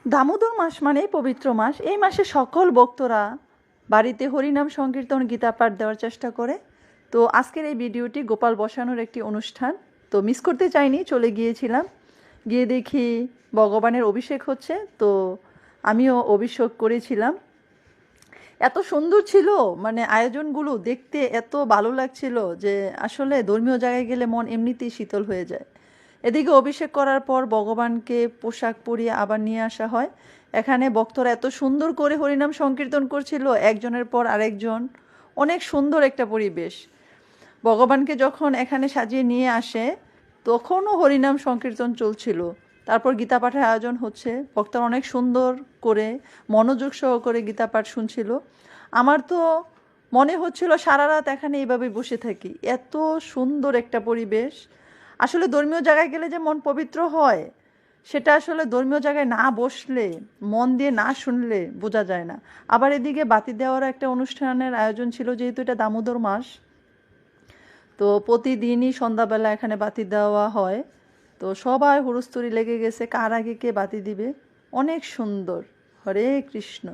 দামোদর মাস মানেই পবিত্র মাস। এই মাসে সকল ভক্তরা বাড়িতে হরিনাম সংকীর্তন গীতা পাঠ দেওয়ার চেষ্টা করে। তো আজকের এই ভিডিওটি গোপাল বসানোর একটি অনুষ্ঠান, তো মিস করতে চাইনি, চলে গিয়েছিলাম। গিয়ে দেখি ভগবানের অভিষেক হচ্ছে, তো আমিও অভিষেক করেছিলাম। এত সুন্দর ছিল, মানে আয়োজনগুলো দেখতে এত ভালো লাগছিল যে আসলে ধর্মীয় জায়গায় গেলে মন এমনিতেই শীতল হয়ে যায়। এদিকে অভিষেক করার পর ভগবানকে পোশাক পরিয়ে আবার নিয়ে আসা হয়। এখানে ভক্তরা এত সুন্দর করে হরিনাম সংকীর্তন করছিল, একজনের পর আরেকজন। অনেক সুন্দর একটা পরিবেশ। ভগবানকে যখন এখানে সাজিয়ে নিয়ে আসে তখনও হরিনাম সংকীর্তন চলছিল। তারপর গীতা পাঠের আয়োজন হচ্ছে, ভক্তরা অনেক সুন্দর করে মনোযোগ সহকারে গীতা পাঠ শুনছিল। আমার তো মনে হচ্ছিল সারা রাত এখানে এইভাবে বসে থাকি, এত সুন্দর একটা পরিবেশ। আসলে ধর্মীয় জায়গায় গেলে যে মন পবিত্র হয়, সেটা আসলে ধর্মীয় জায়গায় না বসলে, মন দিয়ে না শুনলে বোঝা যায় না। আবার এদিকে বাতি দেওয়ার একটা অনুষ্ঠানের আয়োজন ছিল, যেহেতু এটা দামোদর মাস, তো প্রতিদিনই সন্ধ্যাবেলা এখানে বাতি দেওয়া হয়। তো সবাই হুড়োস্থুরি লেগে গেছে কার আগে কে বাতি দিবে। অনেক সুন্দর। হরে কৃষ্ণ।